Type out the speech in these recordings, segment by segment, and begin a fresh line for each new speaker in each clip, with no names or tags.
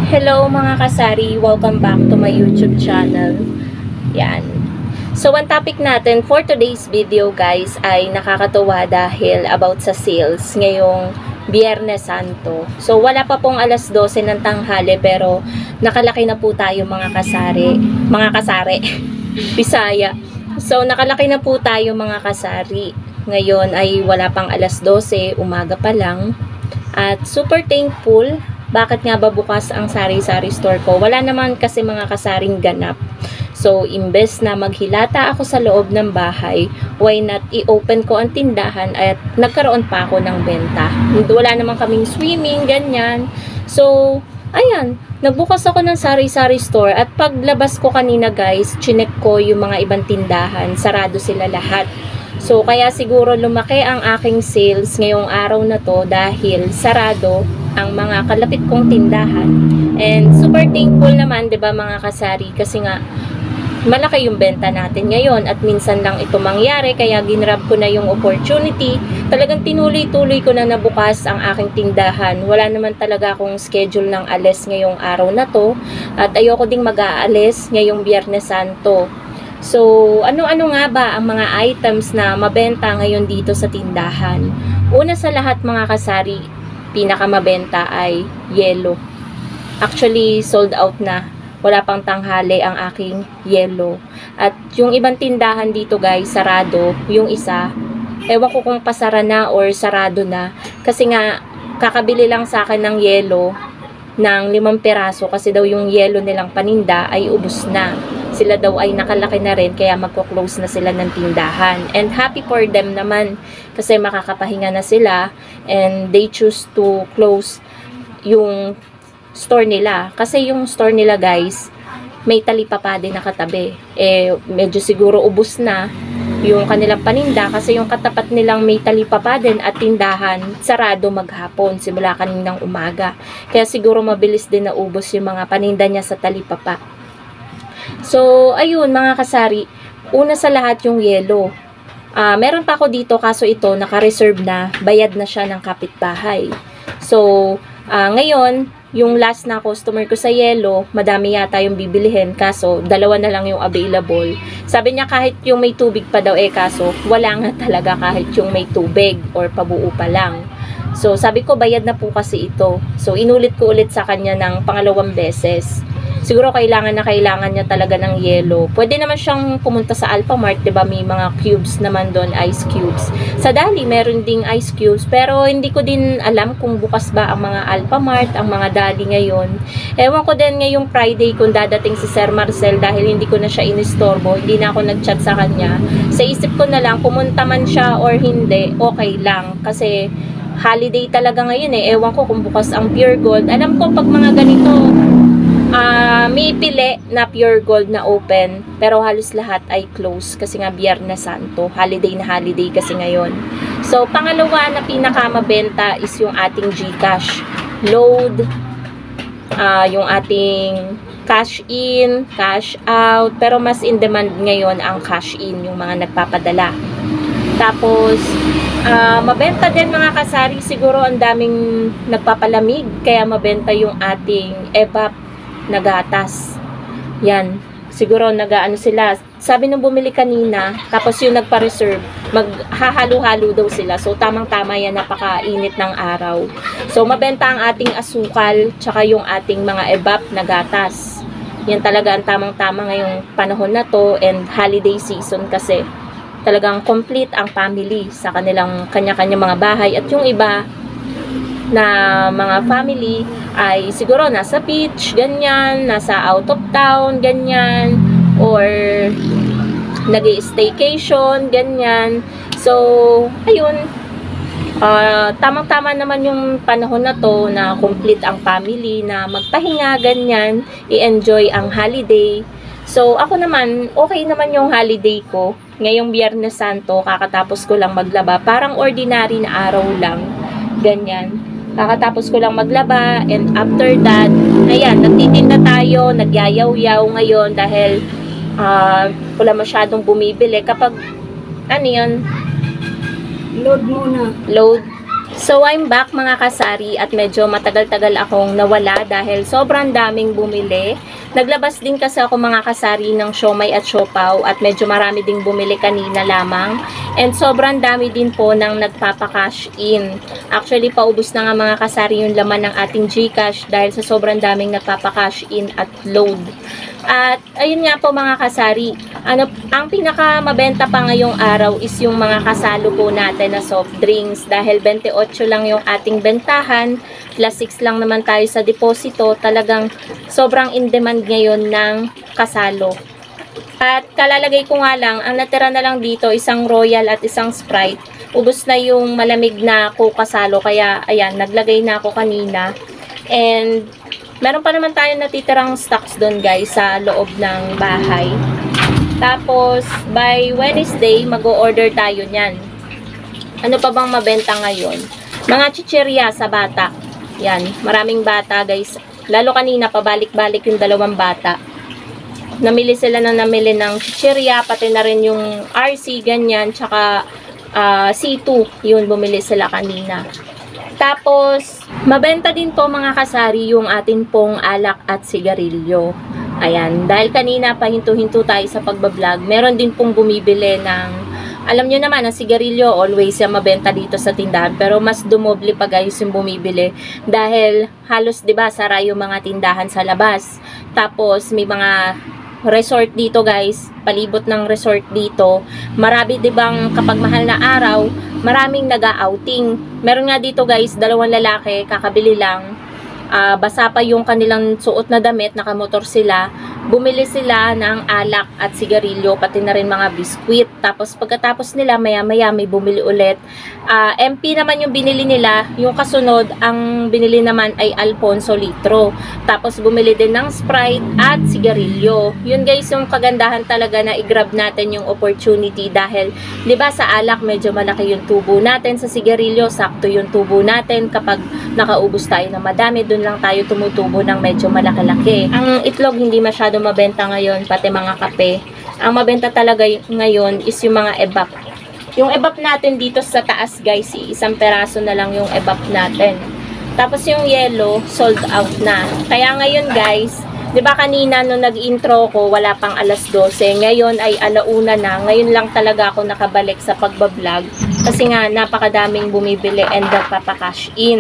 Hello mga kasari, welcome back to my YouTube channel. Yan. So, ang topic natin for today's video guys ay nakakatuwa dahil about sa sales ngayong Biyernes Santo. So, wala pa pong alas 12 ng tanghali pero nakalaki na po tayo mga kasari. Mga kasari. Bisaya. So, nakalaki na po tayo mga kasari. Ngayon ay wala pang alas 12, umaga pa lang. At super thankful. Bakit nga ba bukas ang sari-sari store ko? Wala naman kasi mga kasaring ganap. So, imbes na maghilata ako sa loob ng bahay, why not i-open ko ang tindahan at nagkaroon pa ako ng benta. Wala naman kaming swimming, ganyan. So, ayan, nagbukas ako ng sari-sari store at paglabas ko kanina guys, chinek ko yung mga ibang tindahan, sarado sila lahat. So, kaya siguro lumaki ang aking sales ngayong araw na to dahil sarado ang mga kalapit kong tindahan. And super thankful naman, 'di ba mga kasari, kasi nga malaki yung benta natin ngayon at minsan lang ito mangyari kaya ginrab ko na yung opportunity. Talagang tinuloy-tuloy ko na nabukas ang aking tindahan. Wala naman talaga akong schedule ng alis ngayong araw na to at ayoko ding mag-aalis ngayong Biyernes Santo. So, ano-ano nga ba ang mga items na mabenta ngayon dito sa tindahan? Una sa lahat mga kasari, pinakamabenta ay yelo. Actually, sold out na. Wala pang tanghali ang aking yelo. At yung ibang tindahan dito guys, sarado. Yung isa, ewan ko kung pasara na or sarado na. Kasi nga, kakabili lang sa akin ng yelo ng 5 piraso kasi daw yung yelo nilang paninda ay ubos na. Sila daw ay nakalaki na rin kaya magko-close na sila ng tindahan. And happy for them naman kasi makakapahinga na sila and they choose to close yung store nila. Kasi yung store nila guys, may talipapa din nakatabi. Medyo siguro ubos na yung kanilang paninda kasi yung katapat nilang may talipapa din at tindahan sarado maghapon simula kaninang umaga. Kaya siguro mabilis din na ubos yung mga paninda niya sa talipapa. So, ayun mga kasari, una sa lahat yung yelo. Meron pa ako dito kaso ito naka-reserve na, bayad na siya ng kapitbahay. So, ngayon, yung last na customer ko sa yelo, madami yata yung bibilihin kaso dalawa na lang yung available. Sabi niya kahit yung may tubig pa daw kaso wala nga talaga kahit yung may tubig or pabuo pa lang. So, sabi ko bayad na po kasi ito. So, inulit ko ulit sa kanya ng pangalawang beses. Siguro kailangan niya talaga ng yelo. Pwede naman siyang pumunta sa Alphamart, 'di ba? May mga cubes naman doon, ice cubes. Sa Dali meron ding ice cubes, pero hindi ko din alam kung bukas ba ang mga Alphamart, ang mga Dali ngayon. Ewan ko din ngayong Friday kung dadating si Sir Marcel dahil hindi ko na siya inistorbo, hindi na ako nag-chat sa kanya. Sa isip ko na lang pumunta man siya or hindi, okay lang kasi holiday talaga ngayon Ewan ko kung bukas ang Pure Gold. Alam ko pag mga ganito may pili na Pure Gold na open pero halos lahat ay close kasi nga Biyernes Santo, holiday na holiday kasi ngayon. So pangalawa na pinakamabenta is yung ating GCash load, yung ating cash in, cash out, pero mas in demand ngayon ang cash in, yung mga nagpapadala. Tapos mabenta din mga kasari, siguro ang daming nagpapalamig kaya mabenta yung ating evap na gatas. Yan. Siguro nag-aano sila. Sabi nung bumili kanina, tapos yung nagpa-reserve, maghahalo-halo daw sila. So, tamang-tama yan, napakainit ng araw. So, mabenta ang ating asukal, tsaka yung ating mga evap na gatas. Yan talaga ang tamang-tama ngayong panahon na to and holiday season kasi talagang complete ang family sa kanilang kanya-kanya mga bahay. At yung iba na mga family ay siguro nasa beach, ganyan, nasa out of town, ganyan, or nag-staycation, ganyan. So, ayun, tamang-tama naman yung panahon na to na complete ang family, na magpahinga, ganyan, i-enjoy ang holiday. So, ako naman, okay naman yung holiday ko. Ngayong Biyernes Santo, kakatapos ko lang maglaba. Parang ordinary na araw lang, ganyan. Kakatapos ko lang maglaba and after that, ayan, nagtitinda tayo, nagyayaw-yaw ngayon dahil wala masyadong bumibili. Kapag, ano yun?
Load muna.
Load. So I'm back mga kasari at medyo matagal-tagal akong nawala dahil sobrang daming bumili. Naglabas din kasi ako mga kasari ng siomai at siopaw at medyo marami ding bumili kanina lamang. And sobrang dami din po ng nagpapa-cash in. Actually paubos na nga mga kasari yung laman ng ating GCash dahil sa sobrang daming nagpapa-cash in at load. At ayun nga po mga kasari, ang pinaka mabenta pa ngayong araw is yung mga kasalo po natin na soft drinks dahil 28 lang yung ating bentahan, plus 6 lang naman tayo sa deposito. Talagang sobrang in demand ngayon ng kasalo. At kalalagay ko nga lang, ang natira na lang dito isang Royal at isang Sprite. Ubos na yung malamig na Coke kasalo, kaya ayan, naglagay na ako kanina. And meron pa naman tayo natitirang stocks doon guys sa loob ng bahay. Tapos by Wednesday mag-o-order tayo niyan. Ano pa bang mabenta ngayon? Mga chichirya sa bata. Yan, maraming bata guys. Lalo kanina pabalik-balik yung dalawang bata. Namili sila ng chichirya, pati na rin yung RC ganyan, tsaka C2, yun bumili sila kanina. Tapos, mabenta din po mga kasari yung atin pong alak at sigarilyo. Ayan, dahil kanina pahinto-hinto tayo sa pagbablog, meron din pong bumibili ng, alam nyo naman, ang sigarilyo always yung mabenta dito sa tindahan, pero mas dumoble pa guys yung bumibili. Dahil halos 'di ba sara yung mga tindahan sa labas. Tapos may mga resort dito guys, palibot ng resort dito. Marami 'di bang kapag mahal na araw, maraming nag-outing. Meron nga dito guys, dalawang lalaki, kakabili lang. Basa pa yung kanilang suot na damit, nakamotor sila. Bumili sila ng alak at sigarilyo, pati na rin mga biskwit. Tapos pagkatapos nila, maya-maya may bumili ulit. MP naman yung binili nila. Yung kasunod, ang binili naman ay Alfonso litro. Tapos bumili din ng Sprite at sigarilyo. Yun guys, yung kagandahan talaga na i-grab natin yung opportunity dahil, di ba sa alak medyo malaki yung tubo natin, sa sigarilyo sakto yung tubo natin. Kapag nakaubos tayo na madami, dun lang tayo tumutubo ng medyo malaki-laki. Ang itlog hindi masyado mabenta ngayon, pati mga kape. Ang mabenta talaga ngayon is yung mga ebap. Yung ebap natin dito sa taas guys, isang peraso na lang yung ebap natin. Tapos yung yellow, sold out na. Kaya ngayon guys, di ba kanina nung nag-intro ko, wala pang alas 12. Ngayon ay alauna na. Ngayon lang talaga ako nakabalik sa pagbablog. Kasi nga, napakadaming bumibili and nagpapa-cash in.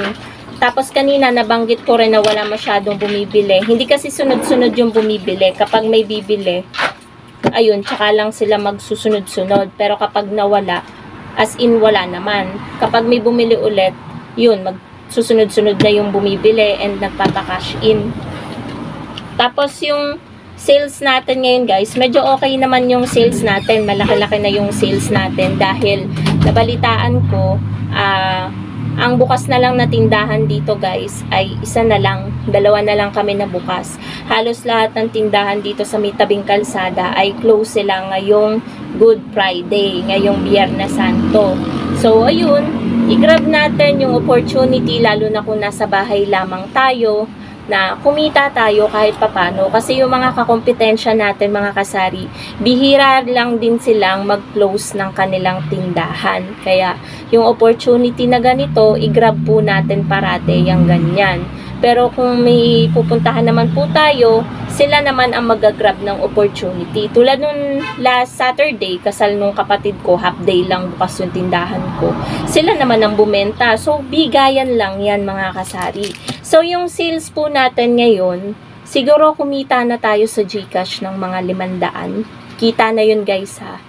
Tapos kanina nabanggit ko rin na wala masyadong bumibili. Hindi kasi sunod-sunod yung bumibili. Kapag may bibili, ayun, tsaka lang sila magsusunod-sunod. Pero kapag nawala, as in wala naman. Kapag may bumili ulit, yun, magsusunod-sunod na yung bumibili and nagpapa-cash in. Tapos yung sales natin ngayon guys, medyo okay naman yung sales natin. Malaki-laki na yung sales natin dahil nabalitaan ko, ang bukas na lang na tindahan dito guys ay isa na lang, dalawa na lang kami na bukas. Halos lahat ng tindahan dito sa may tabing kalsada ay close sila ngayong Good Friday, ngayong Biyernes Santo. So ayun, i-grab natin yung opportunity lalo na kung nasa bahay lamang tayo na kumita tayo kahit papano. Kasi yung mga kakompetensya natin mga kasari, bihira lang din silang mag-close ng kanilang tindahan. Kaya yung opportunity na ganito, i-grab po natin parate yung ganyan. Pero kung may pupuntahan naman po tayo, sila naman ang mag-grab ng opportunity. Tulad nung last Saturday, kasal nung kapatid ko, half day lang bukas yung tindahan ko. Sila naman ang bumenta. So, bigayan lang yan mga kasari. So, yung sales po natin ngayon, siguro kumita na tayo sa GCash ng mga 500. Kita na yun guys ha.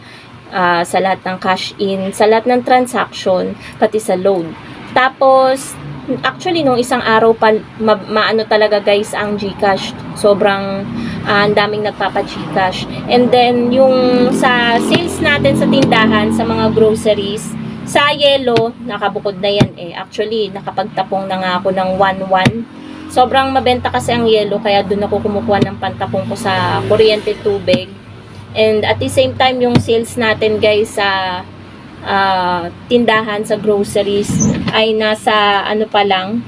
Sa lahat ng cash in, sa lahat ng transaction, pati sa load. Tapos, actually, nung isang araw pa, maano talaga guys ang GCash. Sobrang ang daming nagpapa-GCash. And then, yung sa sales natin sa tindahan, sa mga groceries, sa yellow, nakabukod na yan eh. Actually, nakapagtapong na nga ako ng 1-1. Sobrang mabenta kasi ang yellow, kaya doon ako kumukuha ng pantapong ko sa kuryente tubig. And at the same time, yung sales natin guys sa tindahan, sa groceries, ay nasa ano pa lang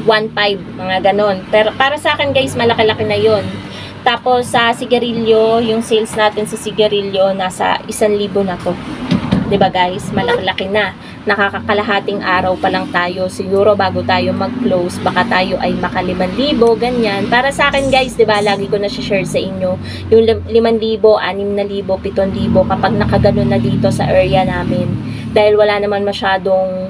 1.5, mga ganon. Pero para sa akin guys, malaki-laki na yon. Tapos sa sigarilyo, yung sales natin sa sigarilyo nasa 1,000 na to. 'Di ba guys? Malaki-laki na. nakakakalahating araw pa lang tayo, siguro bago tayo mag-close, baka tayo ay maka 5,000, ganyan. Para sa akin guys, diba, lagi ko na share sa inyo, yung 5,000, 6,000, 7,000, kapag nakaganon na dito sa area namin. Dahil wala naman masyadong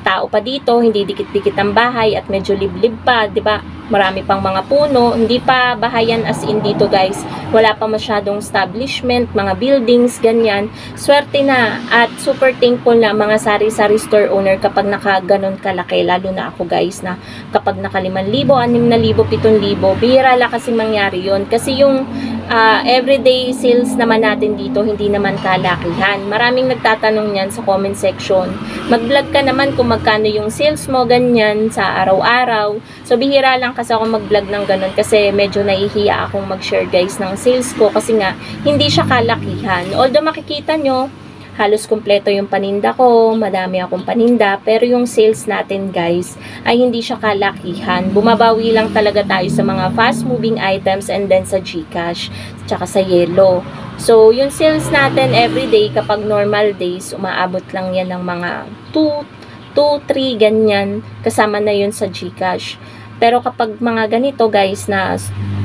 tao pa dito, hindi dikit-dikit ang bahay at medyo liblib pa, diba? Marami pang mga puno, hindi pa bahayan as in dito guys, wala pa masyadong establishment, mga buildings, ganyan. Swerte na at super thankful na mga sari-sari store owner kapag nakaganon kalaki, lalo na ako guys na kapag naka 5,000, 6,000, 7,000, bihira lang kasi mangyari yon kasi yung everyday sales naman natin dito hindi naman kalakihan. Maraming nagtatanong niyan sa comment section, mag-vlog ka naman kung magkano yung sales mo, ganyan, sa araw-araw. So bihira lang kasi ako mag-vlog ng ganun kasi medyo nahihiya akong mag-share guys ng sales ko kasi nga hindi siya kalakihan. Although makikita nyo, halos kumpleto yung paninda ko, madami akong paninda, pero yung sales natin guys ay hindi siya kalakihan. Bumabawi lang talaga tayo sa mga fast moving items and then sa GCash, tsaka sa Yellow. So yung sales natin everyday kapag normal days, umaabot lang yan ng mga 2-3 ganyan, kasama na yun sa GCash. Pero kapag mga ganito guys na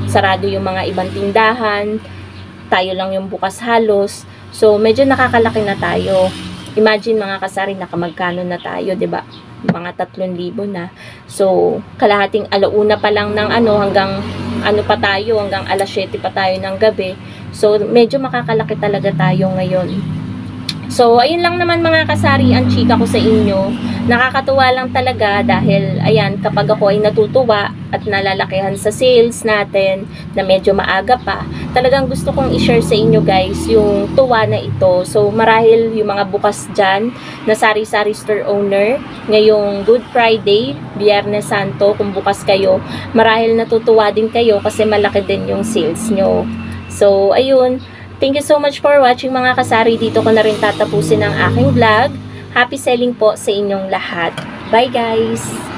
sarado yung mga ibang tindahan, tayo lang yung bukas halos, so medyo nakakalaki na tayo. Imagine mga kasari, nakamagkano na tayo, 'di ba? Mga 3,000 na. So kalahating alauna pa lang ng hanggang pa tayo, hanggang 7 pa tayo ng gabi. So medyo makakalaki talaga tayo ngayon. So, ayun lang naman mga kasari ang chika ko sa inyo. Nakakatuwa lang talaga dahil, ayan, kapag ako ay natutuwa at nalalakihan sa sales natin na medyo maaga pa, talagang gusto kong i-share sa inyo guys yung tuwa na ito. So, marahil yung mga bukas dyan na sari-sari store owner, ngayong Good Friday, Biyernes Santo, kung bukas kayo, marahil natutuwa din kayo kasi malaki din yung sales nyo. So, ayun. Thank you so much for watching mga kasari. Dito ko na rin tatapusin ang aking vlog. Happy selling po sa inyong lahat. Bye guys!